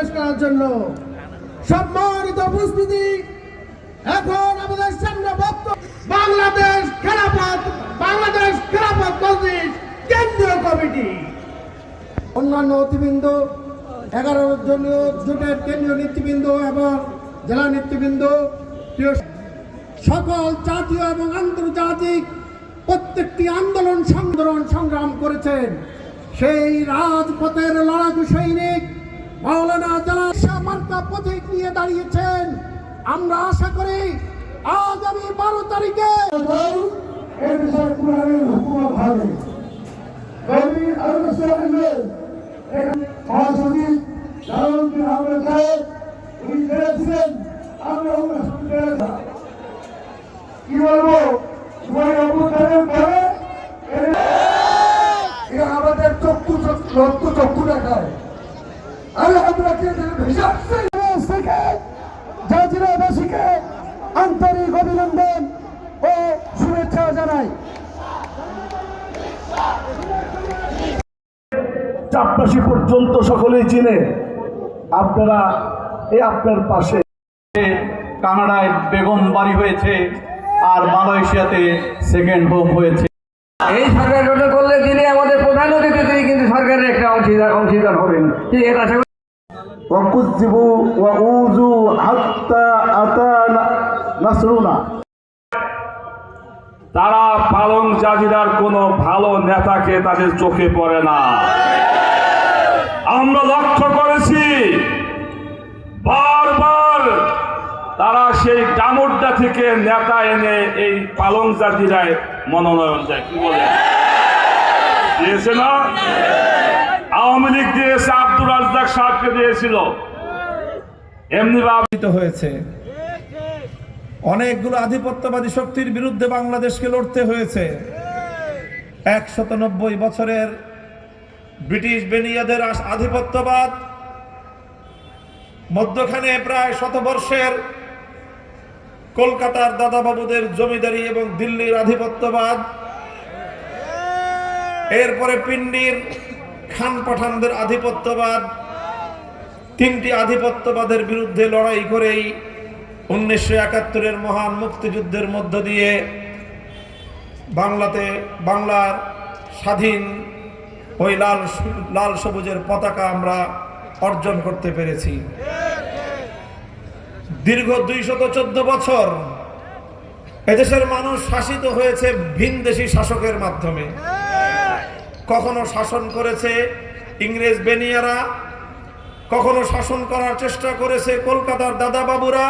পেশ করার জন্য সম্মানিত উপস্থিতি। এখন আমাদের সামনে বক্তব্য বাংলাদেশ খেলাফত মজলিস কেন্দ্রীয় কমিটি, অন্যান্য অতিবৃন্দ, 11 জনীয় জোটের কেন্দ্রীয় নেতৃবৃন্দ এবং জেলা নেতৃবৃন্দ, সকল জাতীয় এবং আন্তর্জাতিক প্রত্যেকটি আন্দোলন সংগ্রাম করেছেন সেই রাজপথের লড়াকু সৈনিক মাওলানা জালাল মার্কা প্রতীক নিয়ে দাঁড়িয়েছেন। আমরা আশা করি আগামী 12 তারিখে কি বলবো, আমাদের চক্ষু দেখায়। আরে আমরা জাজিরাবাসীকে আন্তরিক অভিনন্দন ও শুভেচ্ছা জানাই। চাপরাশি পর্যন্ত সকলেই চিনে। আপনারা আপনার পাশে কানাডায় বেগম বাড়ি হয়েছে আর মালয়েশিয়াতে সেকেন্ড হোম হয়েছে। এই সরকার গঠন করলে তিনি আমাদের প্রধান অতিথি, তিনি কিন্তু সরকারের একটা অংশীদার হবেন। তারা পালং জাজিরার কোনো ভালো নেতাকে তাদের চোখে পড়ে না। আমরা লক্ষ্য করেছি বারবার তারা সেই ডামুড্ডা থেকে নেতা এনে এই পালং জাজিরায় মনোনয়ন দেয়। কি বলে দিয়েছে না? আওয়ামী লীগ দিয়েছে, আব্দুর রাজ্জাক সাহেবকে দিয়েছিল। এমনি ভাবিত হয়েছে অনেকগুলো আধিপত্যবাদী শক্তির বিরুদ্ধে বাংলাদেশকে লড়তে হয়েছে। 190 বছরের ব্রিটিশ বেনিয়াদের আধিপত্যবাদ, মধ্যখানে প্রায় 100 বর্ষের কলকাতার দাদাবাবুদের জমিদারি এবং দিল্লির আধিপত্যবাদ, এরপরে পিন্ডির খান পাঠানদের আধিপত্যবাদ, 3টি আধিপত্যবাদের বিরুদ্ধে লড়াই করেই 1971-এর মহান মুক্তিযুদ্ধের মধ্য দিয়ে বাংলার স্বাধীন ওই লাল সবুজের পতাকা আমরা অর্জন করতে পেরেছি। দীর্ঘ 214 বছর এদেশের মানুষ শাসিত হয়েছে ভিনদেশী শাসকের মাধ্যমে। কখনো শাসন করেছে ইংরেজ বেনিয়ারা, কখনো শাসন করার চেষ্টা করেছে কলকাতার দাদাবাবুরা,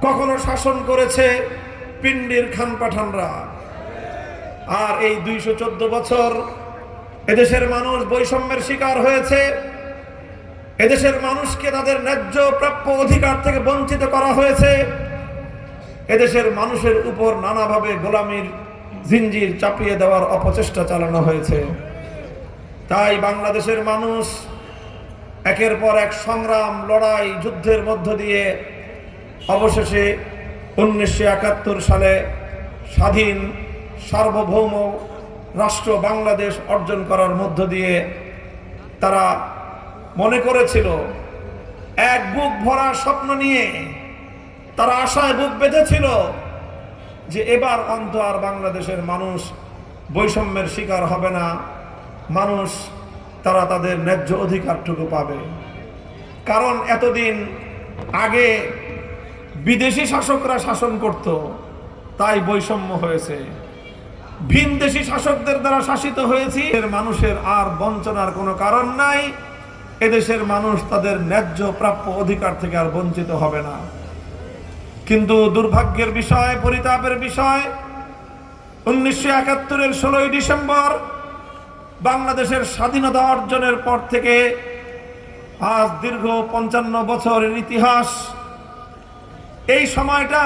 কখনো শাসন করেছে পিন্ডির খান পাঠানরা। আর এই 214 বছর এদেশের মানুষ বৈষম্যের শিকার হয়েছে। এদেশের মানুষকে তাদের ন্যায্য প্রাপ্য অধিকার থেকে বঞ্চিত করা হয়েছে। এদেশের মানুষের উপর নানাভাবে গোলামির জিঞ্জির চাপিয়ে দেওয়ার অপচেষ্টা চালানো হয়েছে। তাই বাংলাদেশের মানুষ একের পর এক সংগ্রাম, লড়াই, যুদ্ধের মধ্য দিয়ে অবশেষে 1971 সালে স্বাধীন সার্বভৌম রাষ্ট্র বাংলাদেশ অর্জন করার মধ্য দিয়ে তারা মনে করেছিল, এক বুক ভরা স্বপ্ন নিয়ে তারা আশায় বুক বেঁধেছিল যে এবার অন্ত আর বাংলাদেশের মানুষ বৈষম্যের শিকার হবে না, মানুষ তারা তাদের ন্যায্য অধিকারটুকু পাবে। কারণ এতদিন আগে বিদেশি শাসকরা শাসন করত, তাই বৈষম্য হয়েছে। ভিনদেশী শাসকদের দ্বারা শাসিত হয়েছি, মানুষের আর বঞ্চনার কোনো কারণ নাই। এদেশের মানুষ তাদের ন্যায্য প্রাপ্য অধিকার থেকে আর বঞ্চিত হবে না। কিন্তু দুর্ভাগ্যের বিষয়, পরিতাপের বিষয়, 1971-এর 16ই ডিসেম্বর বাংলাদেশের স্বাধীনতা অর্জনের পর থেকে আজ দীর্ঘ 55 বছরের ইতিহাস, এই সময়টা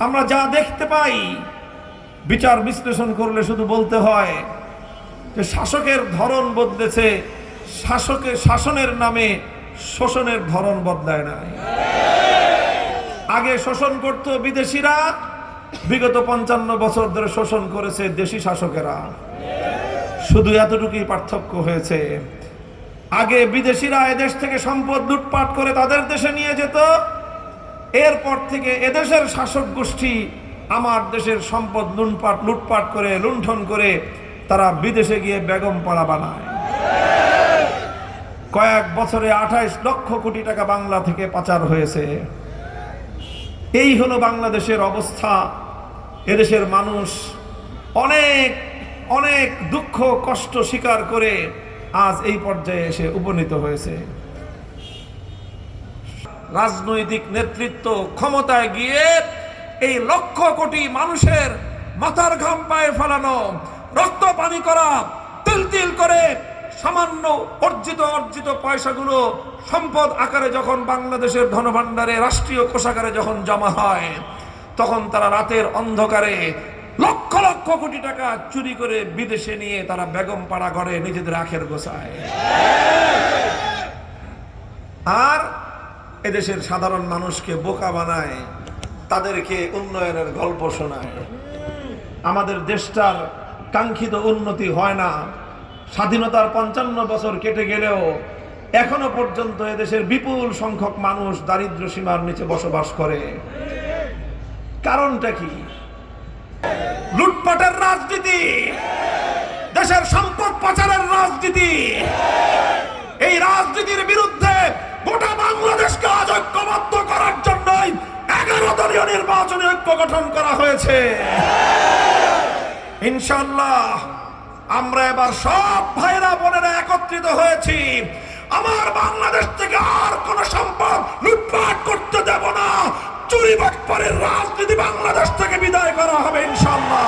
আমরা যা দেখতে পাই, বিচার বিশ্লেষণ করলে শুধু বলতে হয় যে শাসকের ধরন বদলেছে, শাসনের নামে শোষণের ধরন বদলায় নাই। আগে শোষণ করত বিদেশিরা, বিগত 55 বছর ধরে শোষণ করেছে দেশি শাসকেরা। শুধু এতটুকুই পার্থক্য হয়েছে, আগে বিদেশিরা এদেশ থেকে সম্পদ লুটপাট করে তাদের দেশে নিয়ে যেত, এরপর থেকে এদেশের শাসক গোষ্ঠী আমার দেশের সম্পদ লুটপাট করে লুণ্ঠন করে তারা বিদেশে গিয়ে বেগম পাড়া বানায়। কয়েক বছরে 28 লক্ষ কোটি টাকা বাংলা থেকে পাচার হয়েছে। এই হলো বাংলাদেশের অবস্থা। এদেশের মানুষ অনেক অনেক দুঃখ কষ্ট স্বীকার করে আজ এই পর্যায়ে এসে উপনীত হয়েছে। রাজনৈতিক নেতৃত্ব ক্ষমতায় গিয়ে এই লক্ষ কোটি মানুষের মাথার ঘাম পায়ে ফেলানো, রক্ত পানি করা, তিল তিল করে সামান্য অর্জিত পয়সাগুলো সম্পদ আকারে যখন বাংলাদেশের ধনভাণ্ডারে রাষ্ট্রীয় কোষাগারে যখন জমা হয়, তখন তারা রাতের অন্ধকারে লক্ষ লক্ষ কোটি টাকা চুরি করে বিদেশে নিয়ে তারা বেগম পাড়া ঘরে নিজেদের আখের গোছায়। আর এদেশের সাধারণ মানুষকে বোকা বানায়, তাদেরকে উন্নয়নের গল্প শোনায়। আমাদের দেশটার কাঙ্ক্ষিত উন্নতি হয় না। স্বাধীনতার 55 বছর কেটে গেলেও এখনো পর্যন্ত এদেশের বিপুল সংখ্যক মানুষ দারিদ্র্য সীমার নিচে বসবাস করে। কারণটা কি? লুটপাটের রাজনীতি, দেশের সম্পদ পাচারের রাজনীতি। এই রাজনীতির বিরুদ্ধে গোটা বাংলাদেশকে আজ ঐক্যবদ্ধ করার জন্যই 11 দলীয় নির্বাচনী ঐক্য গঠন করা হয়েছে। ইনশাআল্লাহ আমরা এবার সব ভাইরা বোনেরা একত্রিত হয়েছি। আমার বাংলাদেশ থেকে আর কোন সম্পদ লুটপাট করতে দেব না। চুরি বাটপারের রাজনীতি বাংলাদেশ থেকে বিদায় করা হবে ইনশাআল্লাহ।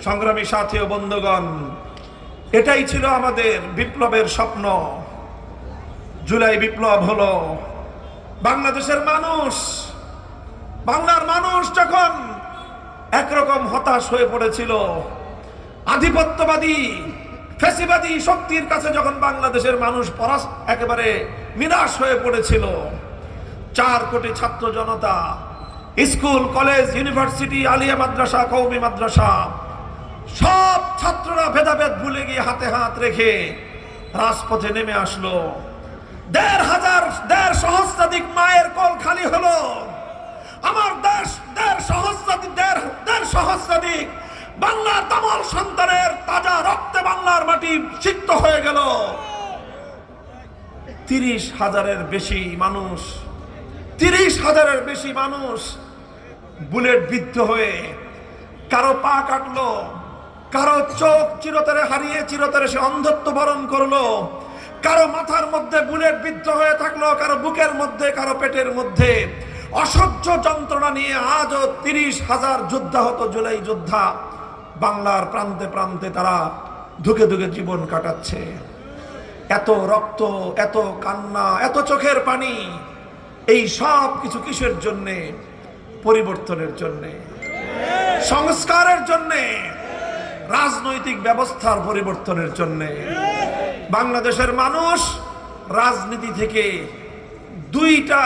সংগ্রামী সাথী ও বন্ধুগণ, এটাই ছিল আমাদের বিপ্লবের স্বপ্ন। জুলাই বিপ্লব হলো বাংলাদেশের মানুষ, বাংলার মানুষ যখন একরকম হতাশ হয়ে পড়েছিল, আধিপত্যবাদী ফ্যাসিবাদী শক্তির কাছে যখন বাংলাদেশের মানুষ একেবারে নিরাশ হয়ে পড়েছিল, 4 কোটি ছাত্র জনতা, স্কুল কলেজ ইউনিভার্সিটি আলিয়া মাদ্রাসা কওমি মাদ্রাসা সব ছাত্ররা ভেদাভেদ ভুলে গিয়ে হাতে হাত রেখে রাজপথে নেমে আসলো। 1,500 সহস্রাধিক মায়ের কোল খালি হলো। আমার দেশ 1,500 সহস্রাধিক বাংলার তামাল সন্তানের তাজা রক্তে বাংলার মাটি সিক্ত হয়ে গেল। 30,000-এর বেশি মানুষ বুলেট বিদ্ধ হয়ে কারো পা কাটলো, কারো চোখ চিরতরে হারিয়ে চিরতরে সে অন্ধত্ব বরণ করলো, কারো মাথার মধ্যে বুলেট বিদ্ধ হয়ে থাকলো, কারো বুকের মধ্যে, কারো পেটের মধ্যে অসহ্য যন্ত্রণা নিয়ে আজও 30,000 যোদ্ধাহত জুলাই যোদ্ধা বাংলার প্রান্তে প্রান্তে তারা ধুকে ধুকে জীবন কাটাচ্ছে। এত রক্ত, এত কান্না, এত চোখের পানি, এই সব কিছু কিসের জন্যে? পরিবর্তনের জন্যে, সংস্কারের জন্যে, রাজনৈতিক ব্যবস্থার পরিবর্তনের জন্যে। বাংলাদেশের মানুষ রাজনীতি থেকে 2টা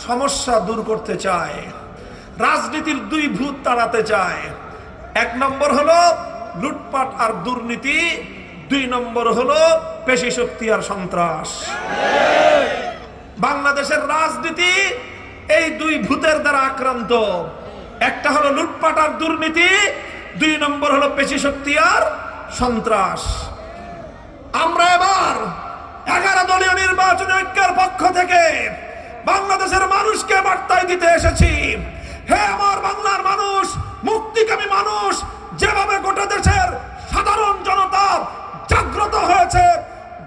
সমস্যা দূর করতে চায়, রাজনীতির 2 ভূত তাড়াতে চায়। 1 নম্বর হলো লুটপাট আর দুর্নীতি, 2 নম্বর হলো পেশি শক্তি আর সন্ত্রাস। বাংলাদেশের রাজনীতি এই 2 ভূতের দ্বারা আক্রান্ত। একটা হলো লুটপাট আর দুর্নীতি, 2 নম্বর হলো পেশি শক্তি আর সন্ত্রাস। আমরা এবার 11 দলীয় নির্বাচনী ঐক্যের পক্ষ থেকে বাংলাদেশের মানুষকে বার্তায় দিতে এসেছি, হে আমার বাংলার মানুষ, মুক্তিকামী মানুষ, যেভাবে গোটা দেশের সাধারণ জনতা জাগ্রত হয়েছে,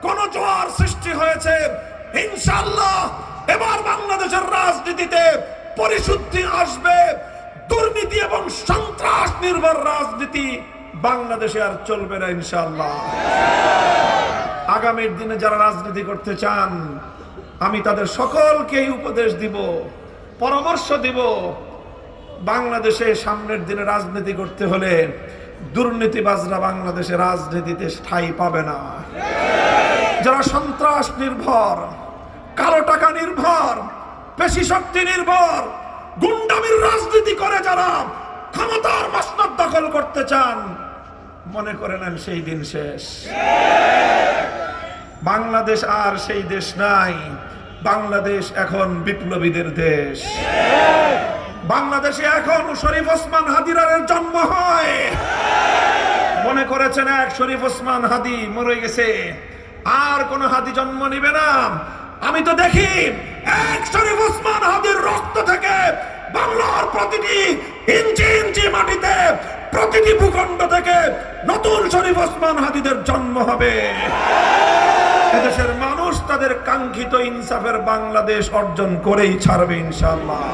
গণজোয়ার সৃষ্টি হয়েছে, ইনশাআল্লাহ এবার বাংলাদেশের রাজনীতিতে পরিশুদ্ধি আসবে। দুর্নীতি এবং সন্ত্রাস নির্ভর রাজনীতি বাংলাদেশে আর চলবে না ইনশাআল্লাহ। আগামীর দিনে যারা রাজনীতি করতে চান, আমি তাদের সকলকেই উপদেশ দিব, পরামর্শ দিব, বাংলাদেশে সামনের দিনে রাজনীতি করতে হলে দুর্নীতিবাজরা বাংলাদেশে রাজনীতিতে ঠাঁই পাবে না। যারা সন্ত্রাস নির্ভর, কালো টাকা নির্ভর, পেশি শক্তি নির্ভর, গুন্ডামির রাজনীতি করে যারা ক্ষমতার মসনদ দখল করতে চান, মনে করে নেন সেই দিন শেষ। বাংলাদেশ আর সেই দেশ নাই। বাংলাদেশ এখন বিপ্লবীদের দেশ। বাংলাদেশে এখন শরীফ ওসমান হাদিরারের জন্ম হয়। মনে করেছেন এক শরীফ ওসমান হাদি মরে গেছে, আর কোন হাদি জন্ম নিবে না। আমি তো দেখি এক শরীফ ওসমান হাদির রক্ত থেকে বাংলার প্রতিটি ইঞ্চি ইঞ্চি মাটিতে, প্রতিটি ভূখণ্ড থেকে নতুন শরীফ ওসমান হাদিদের জন্ম হবে। এদেশের মানুষ তাদের কাঙ্ক্ষিত ইনসাফের বাংলাদেশ অর্জন করেই ছাড়বে ইনশাআল্লাহ।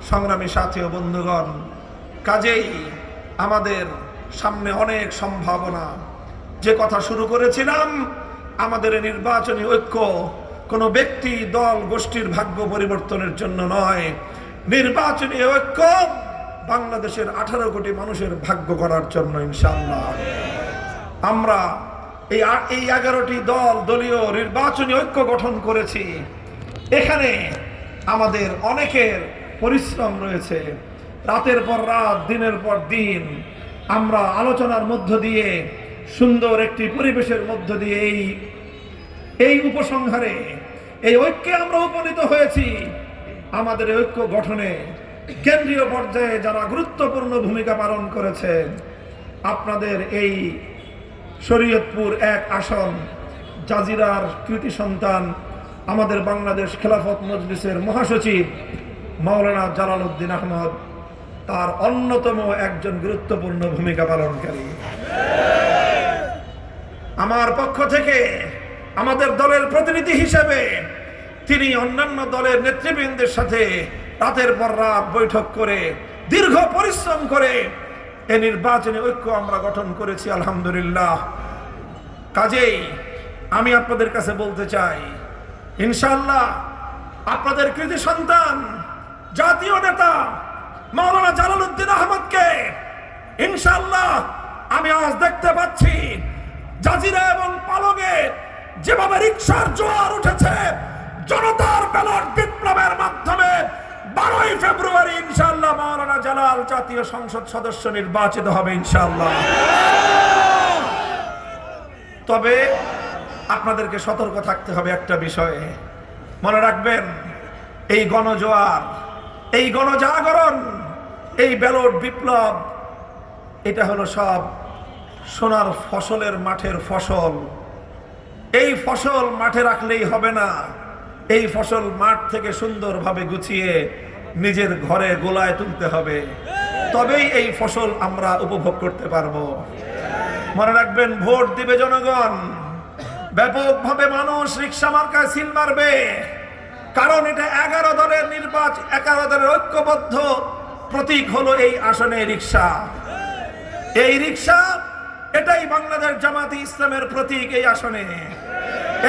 সংগ্রামী সাথী ও বন্ধুগণ, কাজেই আমাদের সামনে অনেক সম্ভাবনা। যে কথা শুরু করেছিলাম, আমাদের নির্বাচনী ঐক্য কোনো ব্যক্তি, দল, গোষ্ঠীর ভাগ্য পরিবর্তনের জন্য নয়। নির্বাচনী ঐক্য বাংলাদেশের 18 কোটি মানুষের ভাগ্য করার জন্য ইনশাআল্লাহ। আমরা এই 11টি দল, দলীয় নির্বাচনী ঐক্য গঠন করেছি। এখানে আমাদের অনেকের পরিশ্রম রয়েছে। রাতের পর রাত, দিনের পর দিন আমরা আলোচনার মধ্য দিয়ে, সুন্দর একটি পরিবেশের মধ্য দিয়ে এই উপসংহারে, এই ঐক্যে আমরা উপনীত হয়েছি। আমাদের ঐক্য গঠনে কেন্দ্রীয় পর্যায়ে যারা গুরুত্বপূর্ণ ভূমিকা পালন করেছেন, আপনাদের এই শরীয়তপুর 1 আসন জাজিরার কৃতি সন্তান, আমাদের বাংলাদেশ খেলাফত মজলিসের মহাসচিব মাওলানা জালালউদ্দিন আহমদ, তার অন্যতম একজন গুরুত্বপূর্ণ ভূমিকা পালনকারী। আমার পক্ষ থেকে আমাদের দলের প্রতিনিধি হিসেবে তিনি অন্যান্য দলের নেতৃবৃন্দের সাথে রাতের পর রাত বৈঠক করে, দীর্ঘ পরিশ্রম করে এই নির্বাচনী ঐক্য আমরা গঠন করেছি আলহামদুলিল্লাহ। কাজেই আমি আপনাদের কাছে বলতে চাই, ইনশাআল্লাহ আপনাদের কৃতি সন্তান, জাতীয় নেতা মাওলানা জালালউদ্দিন আহমদকে ইনশাআল্লাহ আমি আজ দেখতে পাচ্ছি জাজিরা এবং পালংয়ে যেভাবে রিকশার জোয়ার উঠেছে, জনতার ব্যালট বিপ্লবের মাধ্যমে 12ই ফেব্রুয়ারি ইনশাআল্লাহ মাওলানা জালাল জাতীয় সংসদ সদস্য নির্বাচিত হবে ইনশাআল্লাহ। তবে আপনাদেরকে সতর্ক থাকতে হবে একটা বিষয়ে। মনে রাখবেন, এই গণজোয়ার, এই গণজাগরণ, এই ব্যালট বিপ্লব, এটা হলো সব সোনার ফসলের মাঠের ফসল। এই ফসল মাঠে রাখলেই হবে না, এই ফসল মাঠ থেকে সুন্দরভাবে গুছিয়ে নিজের ঘরে গোলায় তুলতে হবে, তবেই এই ফসল আমরা উপভোগ করতে পারবো। মনে রাখবেন, ভোট দিবে জনগণ, ব্যাপকভাবে মানুষ রিকশা মার্কায় সিল মারবে, কারণ এটা 11 দলের নির্বাচন, 11 দলের ঐক্যবদ্ধ প্রতীক হলো এই আসনে রিকশা। এই রিকশা, এটাই বাংলাদেশ জামাতে ইসলামের প্রতীক এই আসনে।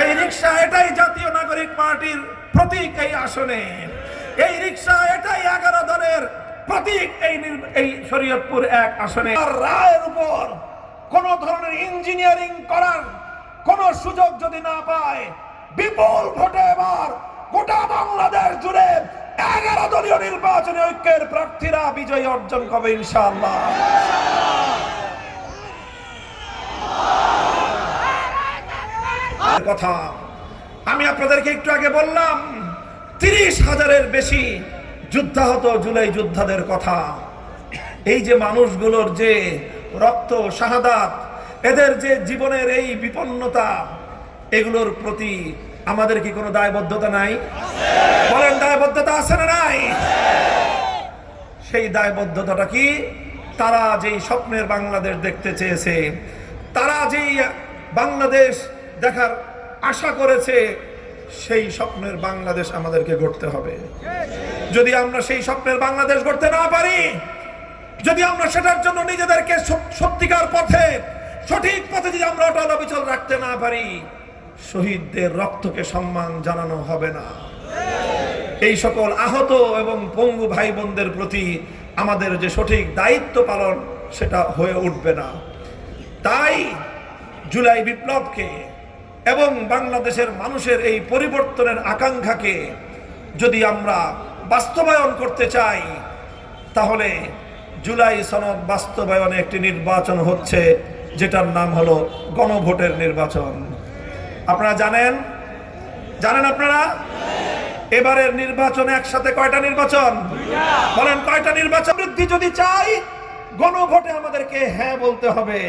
এই রিকশা, এটাই জাতীয় নাগরিক পার্টির প্রতীক এই আসনে। এই রিকশা, এটাই 11 দলের প্রতীক এই শরীয়তপুর 1 আসনে। রায়ের উপর কোন ধরনের ইঞ্জিনিয়ারিং করার কোন সুযোগ যদি না পায়, বিপুল ভোটে এবার গোটা বাংলাদেশ জুড়ে 11 দলীয় নির্বাচনী ঐক্যের প্রার্থীরা বিজয় অর্জন করবে ইনশাআল্লাহ। কথা আমি আপনাদেরকে একটু আগে বললাম, 30,000-এর বেশি যুদ্ধাহত জুলাই যোদ্ধাদের কথা। এই যে মানুষগুলোর যে রক্ত, শাহাদাত, এদের যে জীবনের এই বিপন্নতা, এগুলোর প্রতি আমাদের কি কোনো দায়বদ্ধতা নাই? বলেন, দায়বদ্ধতা আছে না নাই? সেই দায়বদ্ধতাটা কি? তারা যেই স্বপ্নের বাংলাদেশ দেখতে চেয়েছে, তারা যেই বাংলাদেশ দেখার আশা করেছে, সেই স্বপ্নের বাংলাদেশ আমাদেরকে গড়তে হবে। যদি আমরা সেই স্বপ্নের বাংলাদেশ গড়তে না পারি, যদি আমরা সেটার জন্য নিজেদেরকে সত্যিকার পথে, সঠিক পথে যদি আমরা অটল অবিচল রাখতে না পারি, শহীদদের রক্তকে সম্মান জানানো হবে না। এই সকল আহত এবং পঙ্গু ভাই বোনদের প্রতি আমাদের যে সঠিক দায়িত্ব পালন, সেটা হয়ে উঠবে না। তাই জুলাই বিপ্লবকে এবং বাংলাদেশের মানুষের এই পরিবর্তনের আকাঙ্ক্ষাকে যদি আমরা বাস্তবায়ন করতে চাই, তাহলে জুলাই সনদ বাস্তবায়নে একটি নির্বাচন হচ্ছে, যেটার নাম হলো গণভোটের নির্বাচন। আপনারা জানেন আপনারা এবারের নির্বাচনে একসাথে কয়টা নির্বাচন? বলেন কয়টা নির্বাচন? বৃদ্ধি যদি চাই, গণভোটে আমাদেরকে হ্যাঁ বলতে হবে।